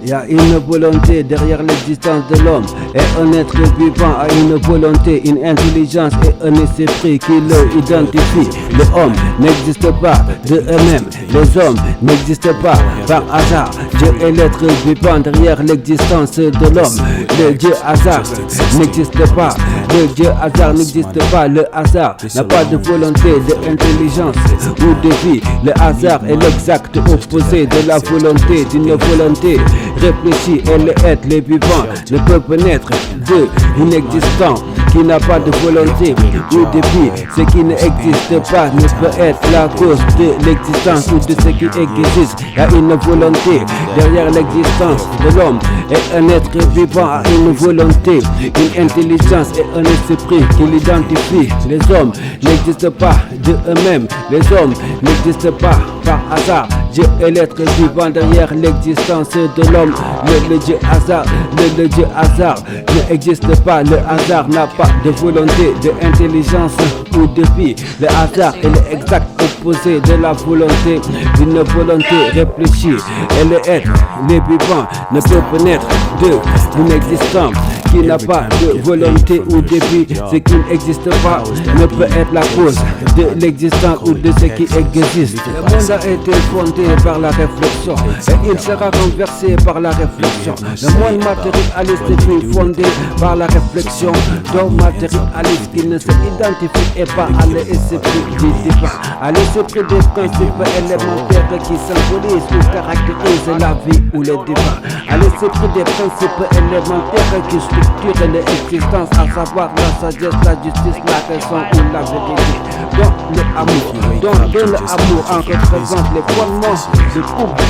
Il y a une volonté derrière l'existence de l'homme. Et un être vivant a une volonté, une intelligence et un esprit qui le identifie. L'homme n'existe pas de eux-mêmes. Les hommes n'existent pas par hasard. Dieu est l'être vivant derrière l'existence de l'homme. Le Dieu hasard n'existe pas. Le Dieu hasard n'existe pas. Le hasard n'a pas de volonté, d'intelligence ou de vie. Le hasard est l'exact opposé de la volonté, d'une volonté réfléchie. Et le être, les vivants, ne peuvent naître de l'inexistant qui n'a pas de volonté ou de vie. Ce qui n'existe pas ne peut être la cause de l'existence ou de ce qui existe. Il y a une volonté derrière l'existence de l'homme. Et un être vivant a une volonté, une intelligence et un esprit qui l'identifie. Les hommes n'existent pas de eux-mêmes. Les hommes n'existent pas par hasard. Dieu est l'être vivant derrière l'existence de l'homme. Le Dieu hasard, le Dieu hasard n'existe pas. Le hasard n'a pas de volonté, d'intelligence ou de vie. Le hasard est l'exact opposé de la volonté, d'une volonté réfléchie. Et le être, les vivants ne peuvent naître de l'inexistant qui n'a pas de volonté ou de vie. Ce qui n'existe pas ne peut être la cause de l'existence ou de ce qui existe. Le monde a été fondé par la réflexion et il sera renversé par la réflexion. Le monde matérialiste est fondé par la réflexion d'un matérialiste qui ne s'identifie pas à l'esprit du divin, à l'esprit des principes élémentaires qui symbolisent ou caractérisent la vie ou le divin, à l'esprit des principes élémentaires qui structurent l'existence, à savoir la sagesse, la justice, la raison ou la vérité. Dans le amour, dans le amour en représente les fondements du couple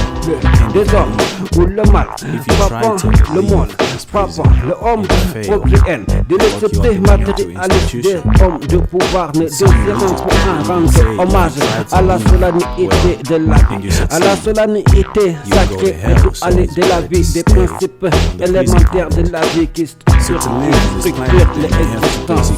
des hommes ou le mal, frappant le monde, frappant l'homme propriétaire de l'esprit matérialiste des hommes de pouvoir ne désirant pour rendre hommage à la solennité de la vie, à la solennité sacrée de la vie, des principes élémentaires de la vie qui structurent l'existence,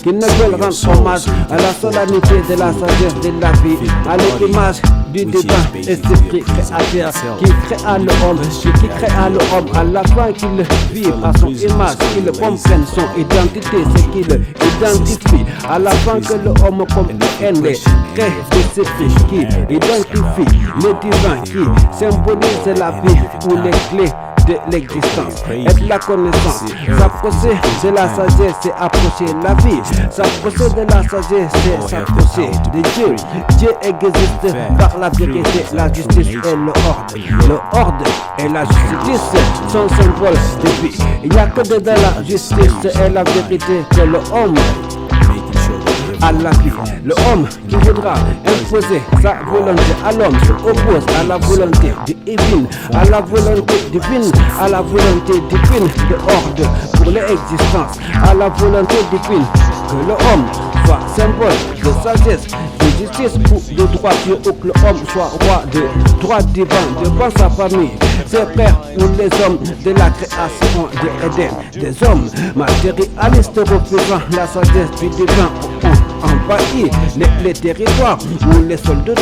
qui ne veulent rendre hommage à la solennité de la sagesse de la vie, à l'image du divin esprit créateur qui créa l'homme, qui créa l'homme à la fin qu'il vive à son image, qu'il comprenne son identité, ce qu'il identifie, à la fin que l'homme comprenne les traits de l'esprit qui identifie le divin, qui symbolise la vie ou les clés de l'existence et de la connaissance. S'approcher de la sagesse, c'est approcher la vie. S'approcher de la sagesse, c'est s'approcher de Dieu. Dieu existe par la vérité, la justice et le ordre. Le ordre et la justice sont symboles de vie. Il n'y a que de la justice et la vérité que l'homme à la vie. Le homme qui voudra imposer sa volonté à l'homme s'oppose à la volonté divine, à la volonté divine, à la volonté divine de ordre pour l'existence, à la volonté divine que l'homme soit symbole de sagesse, de justice ou de droiture, ou que l'homme soit roi de droit divin devant sa famille, ses frères ou les hommes de la création de Éden. Des hommes matérialistes refusant la sagesse du divin ont envahi les territoires où les soldats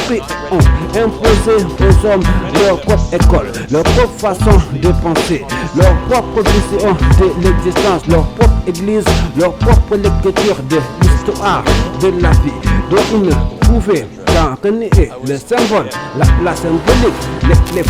ont imposé aux hommes leur propre école, leur propre façon de penser, leur propre vision de l'existence, leur propre église, leur propre lecture de l'histoire de la vie, dont ils ne pouvaient qu'en le symbole, la symbolique, les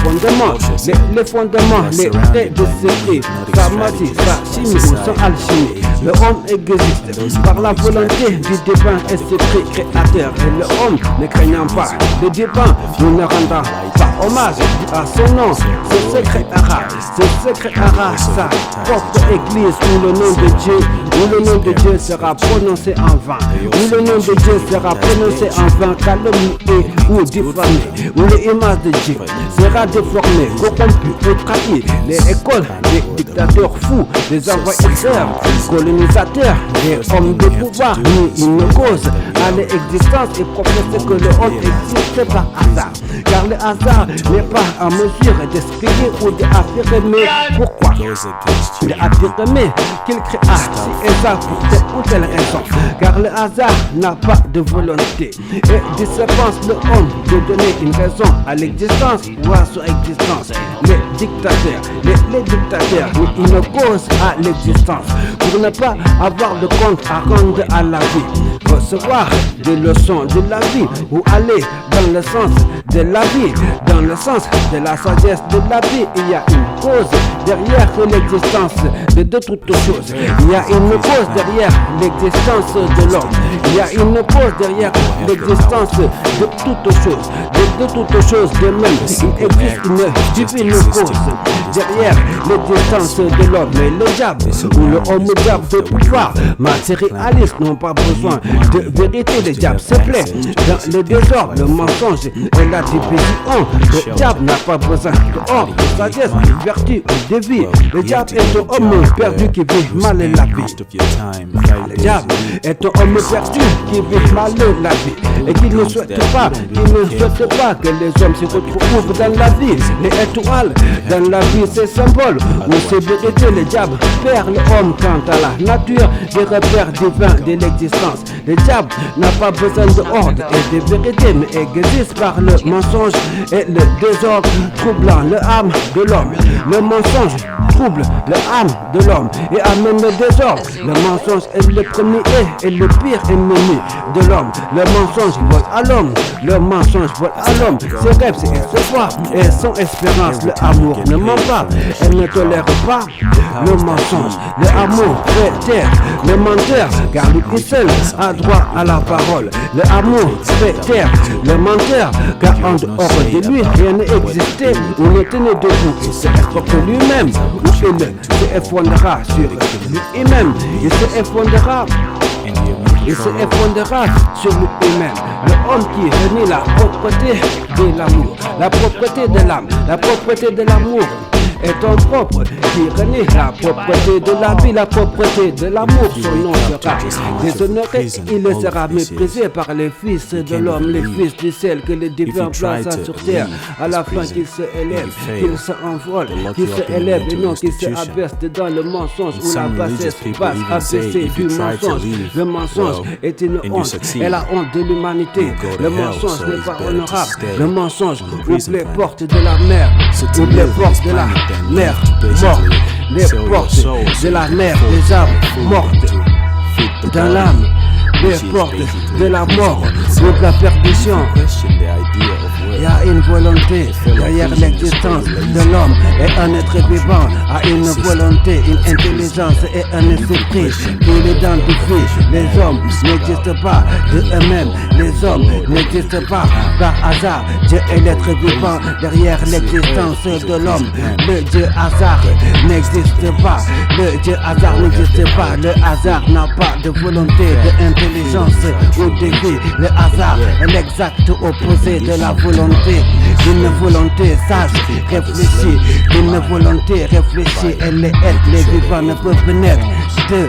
fondements, les traits de série, sa magie, sa chimie ou son alchimie. Le homme existe par la volonté du divin esprit créateur, et le homme ne craignant pas le divin, nous ne rendons pas hommage à son nom. Ce secret créera sa propre église où le nom de Dieu, sera prononcé en vain, où le nom de Dieu sera prononcé en vain, calomnié ou diffamé, où l'image de Dieu sera déformée, corrompue et trahie. Les écoles des dictateurs fous, des envahisseurs, colonisateurs, des hommes de pouvoir, ni une cause à l'existence et professent que le homme existe par hasard, car le hasard n'est pas en mesure d'expliquer ou d'affirmer pourquoi, d'affirmer qu'il créa si et ça pour telle ou telle raison, car le hasard n'a pas de volonté et de pense le homme de donner une raison à l'existence ou à son existence. Les dictateurs, les dictateurs ont une cause à l'existence pour ne pas avoir de compte à rendre à la vie. Recevoir des leçons de la vie ou aller dans le sens de la vie, dans le sens de la sagesse de la vie. Il y a une cause derrière l'existence de toutes choses. Il y a une cause derrière l'existence de l'homme. Il y a une cause derrière l'existence de toutes choses. De toutes choses de même. Il existe une divine cause derrière l'existence de l'homme. Mais le diable ou le homme diable de pouvoir matérialiste n'ont pas besoin de vérité. Le diable se plaît dans le désordre, le mensonge et la division. Le diable n'a pas besoin d'ordre, de sagesse, de vertu ou de vie. Le diable est un homme perdu qui vit mal la vie. Le diable est un homme perdu qui vit mal la vie et qui ne souhaite pas, que les hommes se retrouvent dans la vie. Les étoiles dans la vie, c'est symbole ou c'est vérité. Le diable perd l'homme quant à la nature des repères divins de l'existence. Le diable n'a pas besoin d'ordre et de vérité, mais existe par le mensonge et le désordre, troublant l'âme de l'homme. Le mensonge trouble l'âme de l'homme et amène le désordre. Le mensonge est le premier et le pire ennemi de l'homme. Le mensonge vole à l'homme. Le mensonge vole à l'homme. Ses rêves, ses espoirs et son espérance. Le amour ne ment pas. Elle ne tolère pas le mensonge. Le amour fait taire le menteur, car lui seul a droit à la parole. Le amour fait taire le menteur, car en dehors de lui rien n'existait ou ne tenait debout. Il se escroque lui-même, ou il se effondrera sur lui-même. Il se effondrera. Il se effondrera sur lui-même. Le homme qui renie la propreté de l'amour, la propreté de l'âme, la propreté de l'amour est un propre qui renie la propreté de la vie, la propreté de l'amour. Son nom sera déshonoré, il sera méprisé par les fils de l'homme, les fils du ciel que le divin place sur terre. À la fin qu'il se élève, qu'il s'envole, qu'il se élève et non qu'il se abaisse dans le mensonge ou la bassesse passe abaissée du mensonge. Le mensonge est une honte et la honte de l'humanité. Le mensonge n'est pas honorable. Le mensonge ouvre les portes de la mer, ouvre les portes de la mer morte, les portes de la mer des âmes mortes dans l'âme, les portes de la mort ou de la perdition. Il y a une volonté derrière l'existence de l'homme et un être vivant a une volonté, une intelligence et un esprit qui l'identifie. Les hommes n'existent pas de eux-mêmes, les hommes n'existent pas par hasard. Dieu est l'être vivant derrière l'existence de l'homme. Le Dieu hasard n'existe pas, le Dieu hasard n'existe pas. Le hasard n'a pas de volonté, de intelligence ou de vie. Le hasard est l'exact opposé de la volonté. D'une volonté sage, réfléchie, d'une volonté réfléchie. Et les êtres, les vivants ne peuvent naître de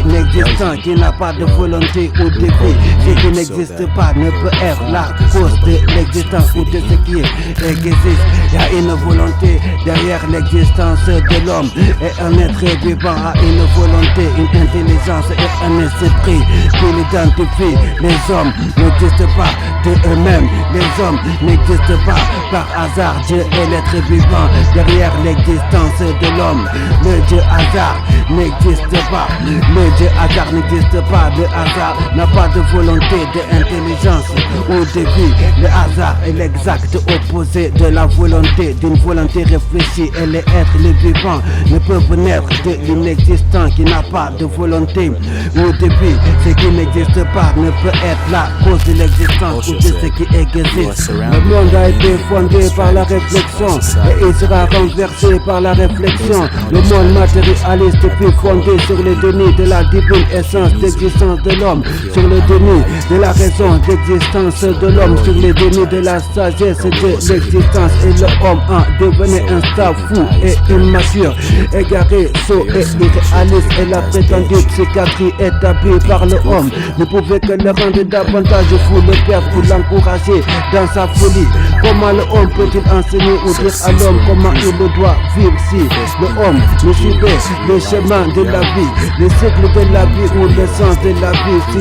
l'inexistant qui n'a pas de volonté ou de vie. Ce qui n'existe pas ne peut être la cause de l'existence ou de ce qui existe. Il y a une volonté derrière l'existence de l'homme et un être vivant a une volonté, une intelligence et un esprit qui l'identifie. Les hommes n'existent pas de eux-mêmes, les hommes n'existent pas par hasard. Dieu est l'être vivant derrière l'existence de l'homme. Le Dieu hasard n'existe pas, le Dieu hasard n'existe pas. Le hasard n'a pas de volonté, d'intelligence ou de vie. Le hasard est l'exact opposé de la volonté, d'une volonté réfléchie. Et les êtres, les vivants ne peuvent naître de l'inexistant qui n'a pas de volonté ou de vie. Ce qui n'existe pas ne peut être la cause de l'existence ou de ce qui existe. Le monde a été fondé par la réflexion et il sera renversé par la réflexion. Le monde matérialiste fut fondé sur le déni de la divine essence d'existence de l'homme, sur le déni de la raison d'existence de l'homme, sur le déni de la sagesse de l'existence. Et l'homme en devenait un stade fou et immature, égaré, sot et irréaliste. Et la prétendue psychiatrie établie par l'homme ne pouvait que le rendre davantage fou, le perdre ou l'encourager dans sa folie. Comment l'homme peut-il enseigner ou dire à l'homme comment il doit vivre si l'homme ne suivait le chemin de la vie, le cycle de la vie ou le sens de la vie. Si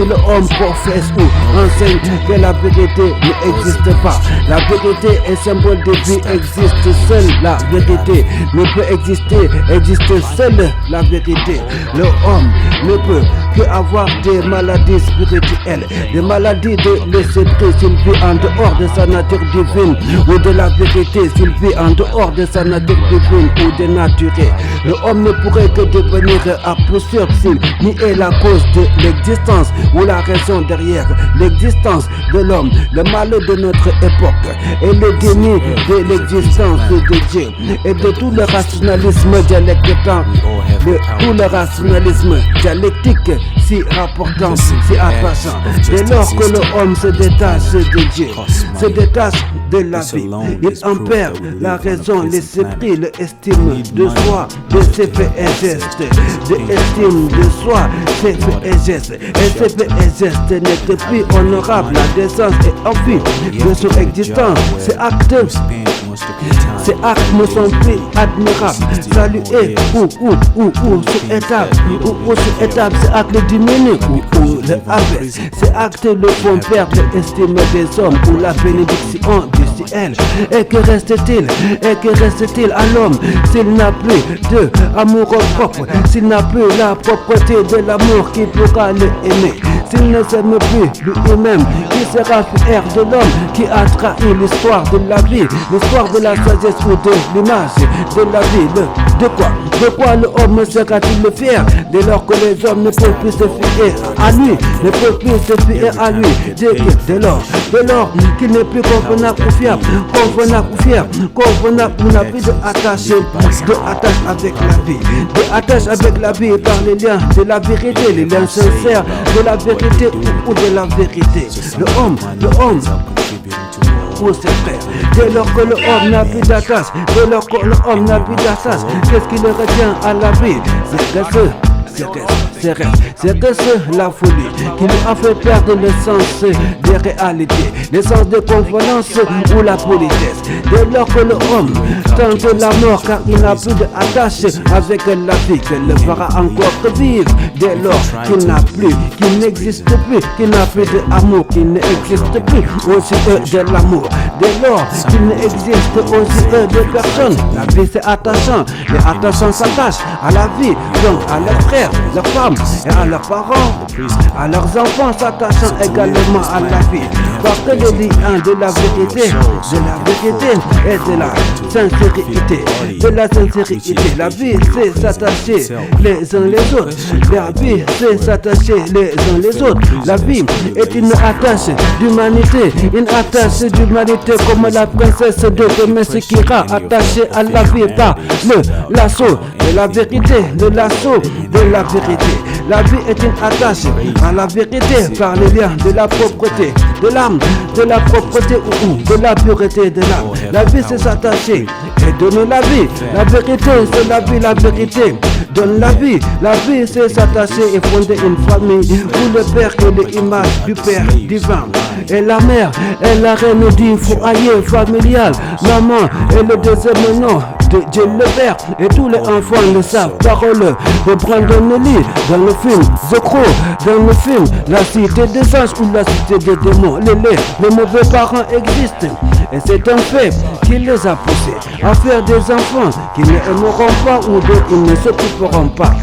l'homme professe ou enseigne que la vérité n'existe pas, la vérité est symbole de vie, existe seule la vérité ne peut exister, existe seule la vérité. L'homme ne peut que avoir des maladies spirituelles, des maladies de l'esprit s'il vit en dehors de sa nature divine, ou de la vérité s'il vit en dehors de sa nature divine ou dénaturée. L'homme ne pourrait que devenir absurde s'il niait la cause de l'existence ou la raison derrière l'existence de l'homme. Le mal de notre époque est le déni de l'existence de Dieu et de tout le rationalisme dialectique, si rapportant, si attachant. Dès lors que l'homme se détache de Dieu, se détache de la vie, il en perd la raison, l'esprit, l'estime de soi, de ses faits et gestes, de estime de soi, ses faits et gestes. Et ses faits et gestes n'étaient plus honorables. La décence et envie de son existence, ces actes me sont plus admirables. Saluer ou sous étape, ces actes diminuent ou le abaisse. Ces actes le font perdre l'estime des hommes ou la bénédiction du ciel. Et que reste-t-il à l'homme s'il n'a plus de amour propre, s'il n'a plus la propreté de l'amour qui pourra le aimer, s'il ne s'aime plus lui-même, qui sera fier de l'homme qui a trahi l'histoire de la vie, l'histoire de la sagesse ou de l'image de la vie. De quoi l'homme sera-t-il fier dès lors que les hommes ne peuvent plus se fier à lui, ne peuvent plus se fier à lui, dès lors qu'il n'est plus convenable ou fiable, convenable, on n'a plus d'attache avec la vie, d'attache avec la vie par les liens de la vérité, les liens sincères de la vérité ou de la vérité. Le homme pour ses frères. Dès lors que l'homme n'a plus d'attache, qu'est-ce qui le retient à la vie? C'est la folie qui lui a fait perdre le sens des réalités, le sens de convenance ou la politesse. Dès lors que l'homme tente la mort car il n'a plus d'attache avec la vie, qu'elle le fera encore vivre. Dès lors qu'il n'a plus, qu'il n'existe plus, qu'il n'a plus d'amour, qu'il n'existe plus aussi de l'amour. Dès lors qu'il n'existe aussi de personnes, la vie c'est attachant. Les attachants s'attachent à la vie, donc à leurs frères, leurs femmes et à leurs parents, à leurs enfants, s'attachant également à la vie. Parce que le lien de la vérité et de la sincérité, la vie c'est s'attacher les uns les autres. La vie c'est s'attacher les uns les autres. La vie est une attache d'humanité, comme la princesse de Temessekira, attachée à la vie par le lasso de la vérité, le lasso de la vérité. La vie est une attache à la vérité par les liens de la propreté de l'âme, de la propreté ou de la pureté de l'âme. La vie c'est s'attacher et donner la vie. La vérité c'est la vie, la vérité donne la vie. La vie c'est s'attacher et fonder une famille où le père est l'image du père divin et la mère est la reine du foyer familial. Maman est le deuxième nom de Dieu le Père et tous les enfants le savent. Parole de Brandon Lee dans le film The Crow, dans le film La Cité des Anges ou La Cité des Démons. Les mauvais parents existent et c'est un fait qui les a poussés à faire des enfants qui ne aimeront pas ou dont ils ne s'occuperont pas.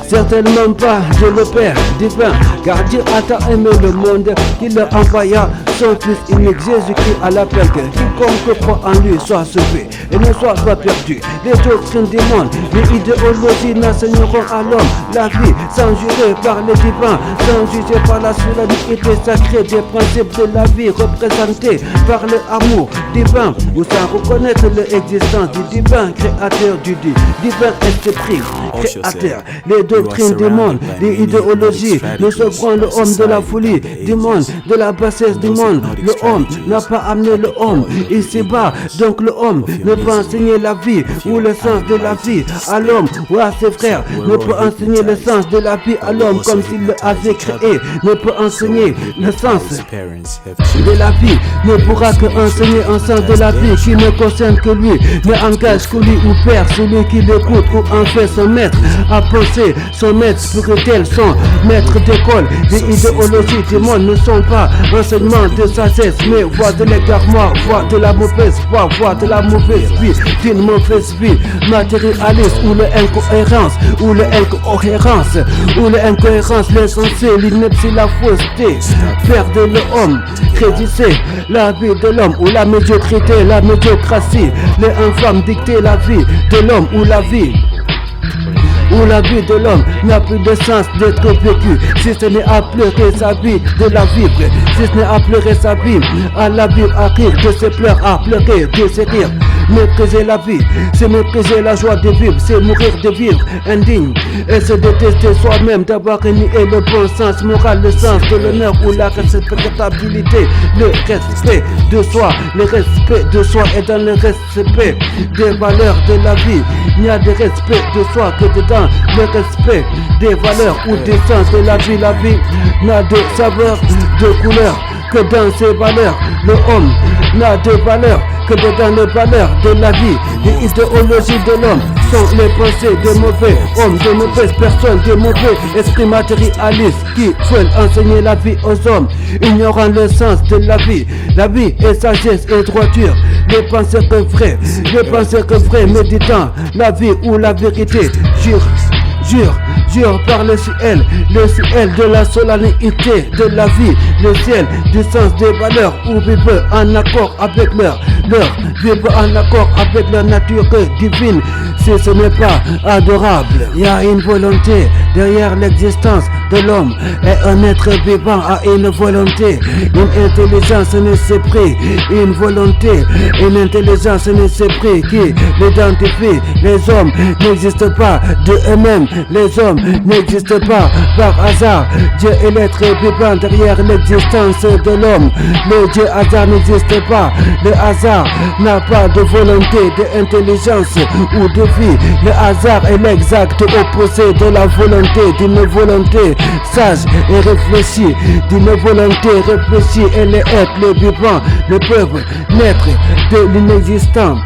Certainement pas Dieu le Père divin, car Dieu a tant aimé le monde qu'il leur envoya son Fils unique Jésus-Christ à l'appel que quiconque croit en lui soit sauvé et ne soit pas perdu. Les doctrines du monde, les idéologies n'enseigneront à l'homme la vie sans jurer par les divins, sans juger par la solennité sacrée des principes de la vie représentés par l'amour divin, ou sans reconnaître l'existence du divin créateur, du divin esprit créateur. Les doctrines du monde, les idéologies ne sauveront l'homme de la folie du monde, de la bassesse du monde monde, le homme n'a pas amené le homme ici-bas. Donc le homme ne peut enseigner la vie ou le sens de la vie à l'homme ou à ses frères, ne peut enseigner le sens de la vie à l'homme comme s'il l'avait créé, ne peut enseigner le sens de la vie, ne pourra que enseigner un sens de la vie qui ne concerne que lui, ne engage que lui ou perd celui qui l'écoute ou en fait son maître à penser, son maître spirituel, son maître d'école. Les idéologies du monde ne sont pas enseignements de sagesse, mais voie de l'égarement, voie de la mauvaise foi, voie de la mauvaise vie, d'une mauvaise vie matérialiste, ou l'incohérence, ou l'incohérence, ou l'incohérence, l'insensé, l'ineptie, la fausseté, faire de l'homme, créditer la vie de l'homme, ou la médiocrité, la médiocratie, les infâmes dicter la vie de l'homme, ou la vie de l'homme n'a plus de sens d'être vécu, si ce n'est à pleurer sa vie de la vivre, si ce n'est à pleurer sa vie, à la vivre, à rire de ses pleurs, à pleurer de ses rires. Mépriser la vie, c'est mépriser la joie de vivre, c'est mourir de vivre indigne et se détester soi-même, d'avoir renié le bon sens moral, le sens de l'honneur ou la respectabilité, le respect de soi. Le respect de soi est dans le respect des valeurs de la vie. Il n'y a de respect de soi que dedans le respect des valeurs ou des sens de la vie. La vie n'a de saveur, de couleur que dans ses valeurs. Le homme n'a de valeur que dans les valeurs de la vie. Les idéologies de l'homme sont les pensées de mauvais hommes, de mauvaises personnes, de mauvais esprits matérialistes qui veulent enseigner la vie aux hommes, ignorant le sens de la vie. La vie est sagesse et droiture, les pensées que vraies, les pensées que vraies, méditant la vie ou la vérité. Jure par le ciel de la solennité de la vie, le ciel du sens des valeurs, où vivent en accord avec leur vivent en accord avec leur nature divine. Si ce n'est pas adorable, il y a une volonté derrière l'existence de l'homme, et un être vivant a une volonté, une intelligence, un esprit, une volonté, une intelligence, un esprit qui l'identifie. Les hommes n'existent pas de eux-mêmes, les hommes n'existent pas par hasard. Dieu est l'être vivant derrière l'existence de l'homme. Le Dieu hasard n'existe pas. Le hasard n'a pas de volonté, d'intelligence ou de vie. Le hasard est l'exact opposé de la volonté, d'une volonté sage et réfléchie, d'une volonté réfléchie. Et les êtres, les vivants, ne peuvent naître de l'inexistant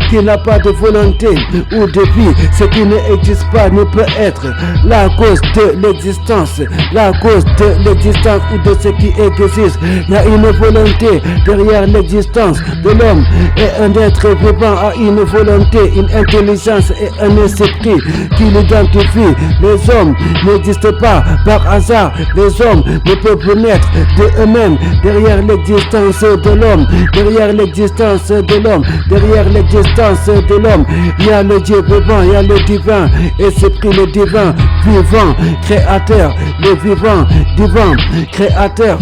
qui n'a pas de volonté ou de vie. Ce qui n'existe pas ne peut être la cause de l'existence, la cause de l'existence ou de ce qui existe. Il y a une volonté derrière l'existence de l'homme, et un être vivant a une volonté, une intelligence et un esprit qui l'identifie. Les hommes n'existent pas par hasard, les hommes ne peuvent naître de eux-mêmes. Derrière l'existence de l'homme, derrière l'existence de l'homme, derrière l'existence de l'homme, il y a le Dieu vivant, il y a le divin esprit, le divin vivant, créateur, le vivant, divin, créateur.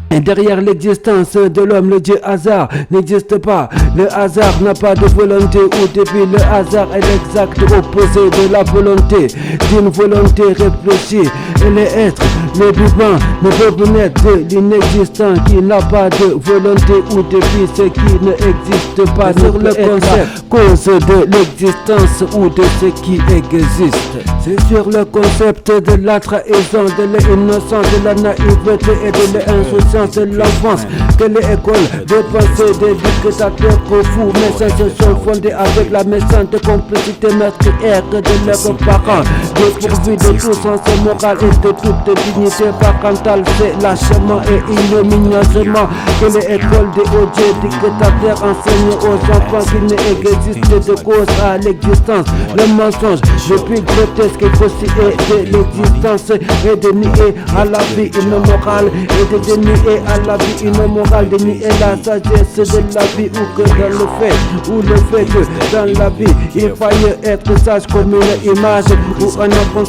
Et derrière l'existence de l'homme, le Dieu hasard n'existe pas. Le hasard n'a pas de volonté ou de vie. Le hasard est l'exact opposé de la volonté, d'une volonté réfléchie. Et les êtres, les vivants, ne peuvent naître de l'inexistant qui n'a pas de volonté ou de vie, ce qui n'existe pas. Sur le concept, cause de l'existence ou de ce qui existe. C'est sur le concept de la trahison, de l'innocence, de la naïveté et de l'insouciance de l'enfance que les écoles de pensée des dictateurs fous, mais ça se sont fondées avec la méchante complicité meurtrière de leurs parents, dépourvus de tout sens moral et de toute dignité parentale. C'est lâchement et ignominieusement que les écoles des odieux dictateurs enseignent aux enfants qu'il n'existe de cause à l'existence. Le mensonge le plus grotesque et grossier de l'existence est de nier à la vie une morale et de dénier à la vie une morale, de nier la sagesse de la vie, ou que dans le fait, ou le fait que dans la vie il faille être sage comme une image ou un enfant.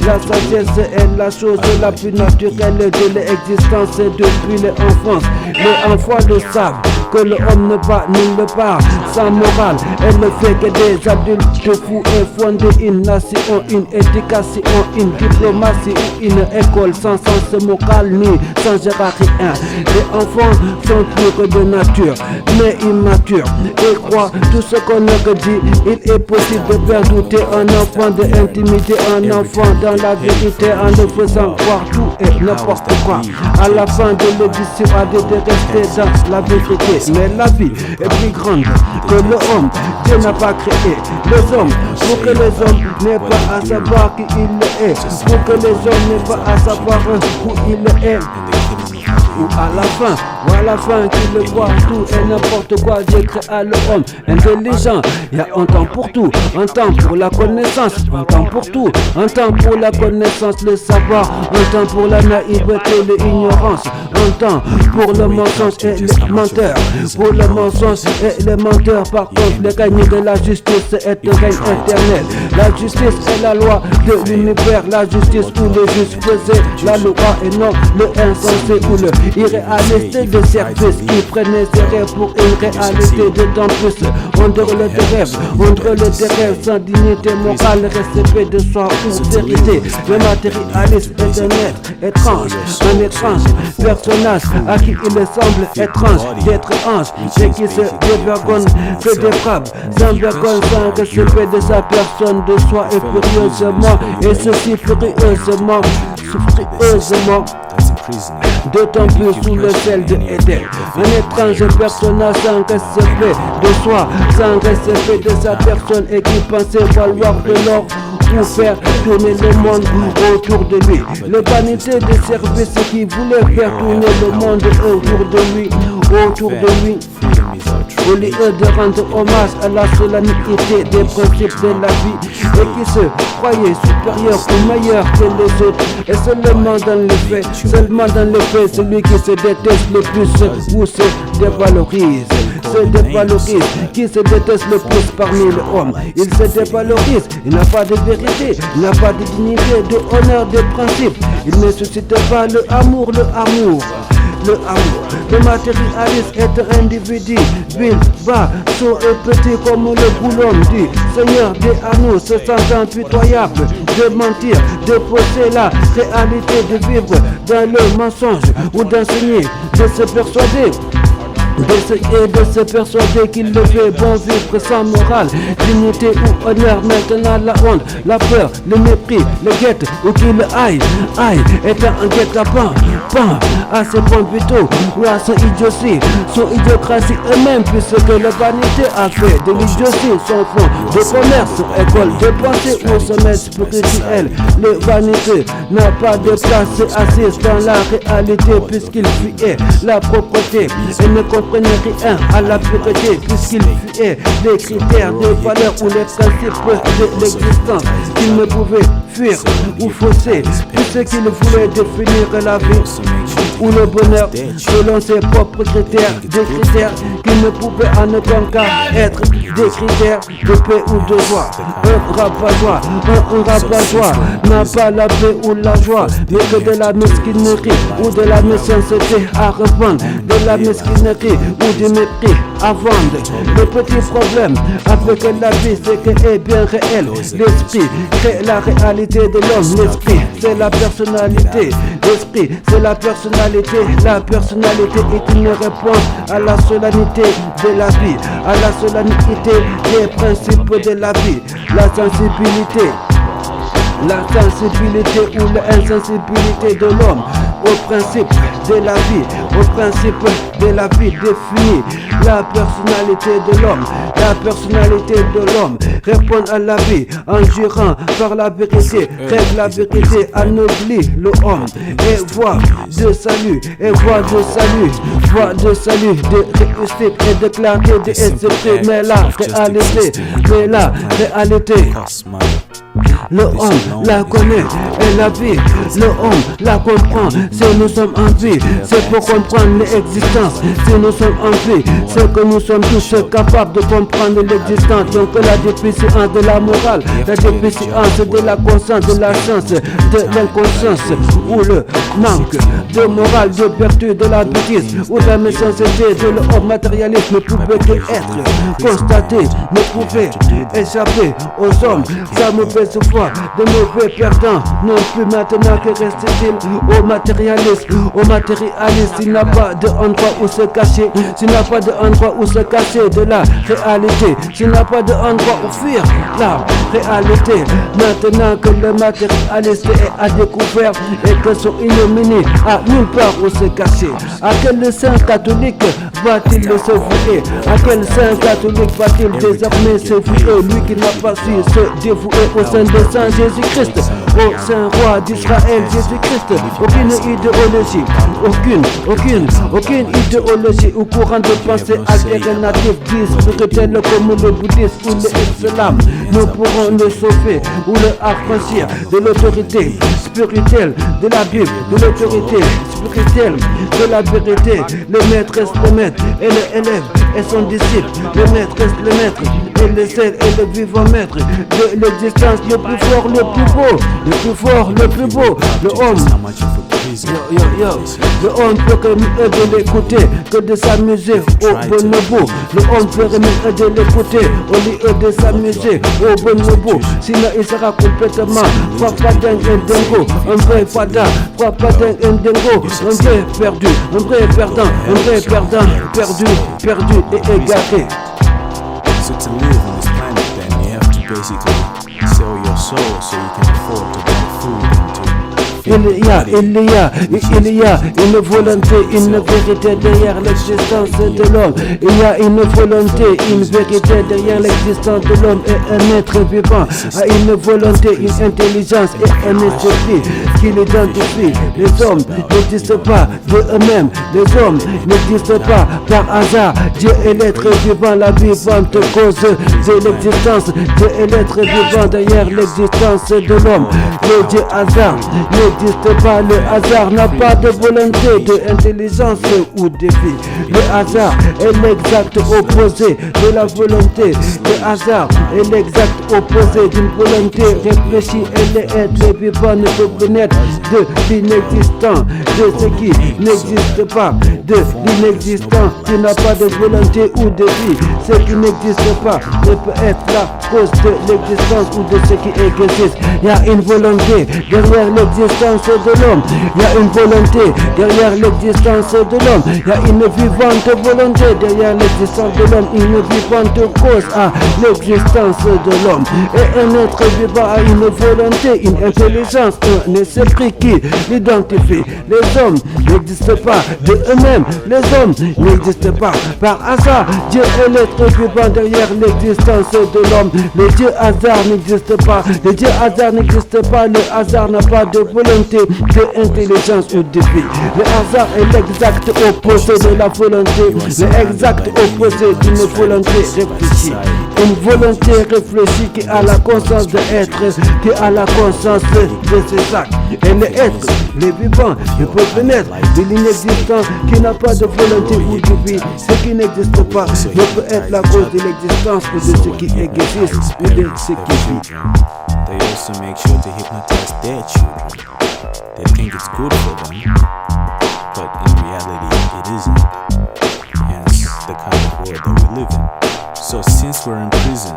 La sagesse est la chose la plus naturelle de l'existence depuis l'enfance. Les enfants le savent. que l'homme ne va nulle part sans morale. Et le fait que des adultes fous et fondent une nation, une éducation, une diplomatie ou une école sans sens moral ni sans rien. Les enfants sont purs de nature, mais immatures et croient tout ce qu'on leur dit. Il est possible de faire douter un enfant, de intimider un enfant dans la vérité en le faisant croire tout et n'importe quoi. À la fin de l'audition, a de rester dans la vérité. Mais la vie est plus grande que l'homme. Dieu n'a pas créé les hommes pour que les hommes n'aient pas à savoir qui il est, pour que les hommes n'aient pas à savoir où il est. Ou à la fin qu'il voit tout et n'importe quoi. Dieu créa l'homme intelligent. Il y a un temps pour tout, un temps pour la connaissance, un temps pour tout, un temps pour la connaissance, le savoir, un temps pour la naïveté, l'ignorance, un temps pour le mensonge et les menteurs. Pour le mensonge et les menteurs, par contre, le règne de la justice est un règne éternel. La justice est la loi de l'univers, la justice où le juste faisait la loi et non le insensé ou le irréalité de service qui prenait ses rêves pour une réalité d'autant plus. Entre le rêve sans dignité morale, respect de soi ou vérité. Le matérialiste est un être étrange, un étrange personnage à qui il semble étrange d'être ange et qui se dévergonne que des frappes, sans vergogne, sans respect de sa personne, de soi et furieusement, et ceci furieusement, d'autant plus sous le ciel de Éden. Un étrange personnage sans respect de soi, sans respect de sa personne et qui pensait valoir de l'or pour faire tourner le monde autour de lui. Le vanité de service qui voulait faire tourner le monde autour de lui. Au lieu de rendre hommage à la solennité des principes de la vie et qui se croyait supérieur ou meilleur que les autres. Et seulement dans les faits, celui qui se déteste le plus ou se dévalorise. Qui se déteste le plus parmi les hommes. Il se dévalorise, il n'a pas de vérité, il n'a pas de dignité, de honneur, de principe. Il ne suscite pas le amour. Le matérialiste est un individu vil, bas, sourd et petit comme le boulon du Seigneur des anneaux, se sentant impitoyable de mentir, de fausser la réalité, de vivre dans le mensonge ou d'enseigner, de se persuader. De se persuader qu'il le fait bon vivre sans morale, dignité ou honneur. Maintenant la honte, la peur, le mépris, le guette ou qu'il aille étant un guet-apens, à ses points vitaux ou à son idiocratie eux-mêmes, puisque la vanité a fait de l'idiotie son fond de commerce, école de pensée ou sommet spirituel. Le vanité n'a pas de place assise dans la réalité puisqu'il fuyait la propreté et ne comprenait rien à la pureté puisqu'il fuyait les critères de valeur ou les principes de l'existence qu'il ne pouvait fuir ou fausser puisqu'il voulait définir la vie ou le bonheur selon ses propres critères, des critères qui ne pouvaient en aucun cas être des critères de paix ou de joie. Un rabat-joie n'a pas la paix ou la joie, mais que de la mesquinerie ou de la méchanceté à revendre, de la mesquinerie ou du mépris à vendre. Le petit problème avec la vie, c'est qu'elle est bien réelle. L'esprit crée la réalité de l'homme. L'esprit, c'est la personnalité. L'esprit, c'est la personnalité. La personnalité est une réponse à la solennité de la vie, à la solennité des principes de la vie. La sensibilité ou l'insensibilité de l'homme au principe de la vie, définit la personnalité de l'homme. Répond à la vie en jurant par la vérité, règle la vérité, anoblit l'homme et voie de salut, de réussite et de clarté de esprit. Mais la réalité, l'homme la connaît et est la vie. Le homme la comprend si nous sommes en vie. C'est pour comprendre l'existence si nous sommes en vie. C'est que nous sommes tous capables de comprendre l'existence. Donc la déficience de la morale, la déficience de la conscience, de la science, de l'inconscience, ou le manque de morale, de vertu, de la bêtise, ou de la méchanceté, de l'homme matérialisme ne pouvait que être constaté, ne pouvait échapper aux hommes. Ça me fait souffrir de mauvais perdants. Non plus maintenant que reste-t-il au matérialiste, s'il n'a pas d'endroit où se cacher, s'il n'a pas d'endroit où se cacher de la réalité, s'il n'a pas d'endroit où fuir la réalité. Maintenant que le matérialiste est à découvert et que sont illuminés à nulle part où se cacher, à quel saint catholique va-t-il se vouer? À quel saint catholique va-t-il désormais se vouer? Lui qui n'a pas su se dévouer au sein de Saint Jésus-Christ, au Saint Roi d'Israël Jésus-Christ. Aucune idéologie, aucune idéologie ou courant de pensée alternatif spirituel comme le bouddhisme ou l'islam nous pourrons le sauver ou le affranchir de l'autorité spirituelle de la Bible, de l'autorité spirituelle de la vérité. Le maître reste le maître et l'élève et son disciple. Le maître reste le maître et le seul et le vivant maître de l'existence, le plus fort, le plus beau, le plus fort, le plus beau, le homme. Le homme peut que mieux de l'écouter que de s'amuser au bonobo. Le homme peut mieux de l'écouter au lieu de s'amuser au bonobo. Sinon il sera complètement frappé dingo, un vrai fada, frappé dingo, un vrai perdu, un vrai perdant, un vrai perdant, perdu et égaré. So to live on this planet, then you have to basically sell your soul so you can afford to buy food and to Il y a une volonté, une vérité derrière l'existence de l'homme. Il y a une volonté, une vérité derrière l'existence de l'homme et un être vivant a une volonté, une intelligence et un esprit qui l'identifie. Les hommes n'existent pas de eux-mêmes, les hommes n'existent pas par hasard. Dieu est l'être vivant, la vivante cause de l'existence. Dieu est l'être vivant derrière l'existence de l'homme. Le Dieu hasard n'existe pas, le hasard n'a pas de volonté, de intelligence ou de vie. Le hasard est l'exact opposé de la volonté. Le hasard est l'exact opposé d'une volonté réfléchie et l'être vivant ne peut connaître de l'inexistant, de ce qui n'existe pas, de l'inexistant qui n'a pas de volonté ou de vie. Ce qui n'existe pas ne peut être la cause de l'existence ou de ce qui existe. Il y a une volonté derrière l'existence de l'homme. Il y a une volonté derrière l'existence de l'homme. Il y a une vivante volonté derrière l'existence de l'homme. Une vivante cause à l'existence de l'homme. Et un être vivant a une volonté, une intelligence, un esprit qui l'identifie. Les hommes n'existent pas de eux-mêmes. Les hommes n'existent pas par hasard. Dieu est l'être vivant derrière l'existence de l'homme. Le Dieu hasard n'existe pas. Le Dieu hasard n'existe pas. Le hasard n'a pas de volonté, de intelligence ou de vie. Le hasard est l'exact opposé de la volonté. L'exact opposé d'une volonté réfléchie. Une volonté réfléchie qui a la conscience de être, qui a la conscience de ses actes. Et l'être, les vivants, ne peuvent naître de l'inexistant qui n'a pas de volonté ou de vie. Ce qui n'existe pas ne peut être la cause de l'existence ou de ce qui existe ou de ce qui vit. They also make sure to hypnotize their children. They think it's good for them, but in reality it isn't. Hence the kind of world that we live in. So since we're in prison,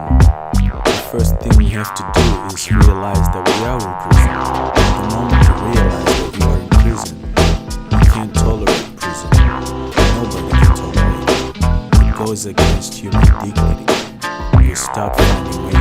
the first thing we have to do is realize that we are in prison. The moment you realize that you are in prison, you can't tolerate prison. Nobody can tolerate it. It goes against human dignity. You start finding ways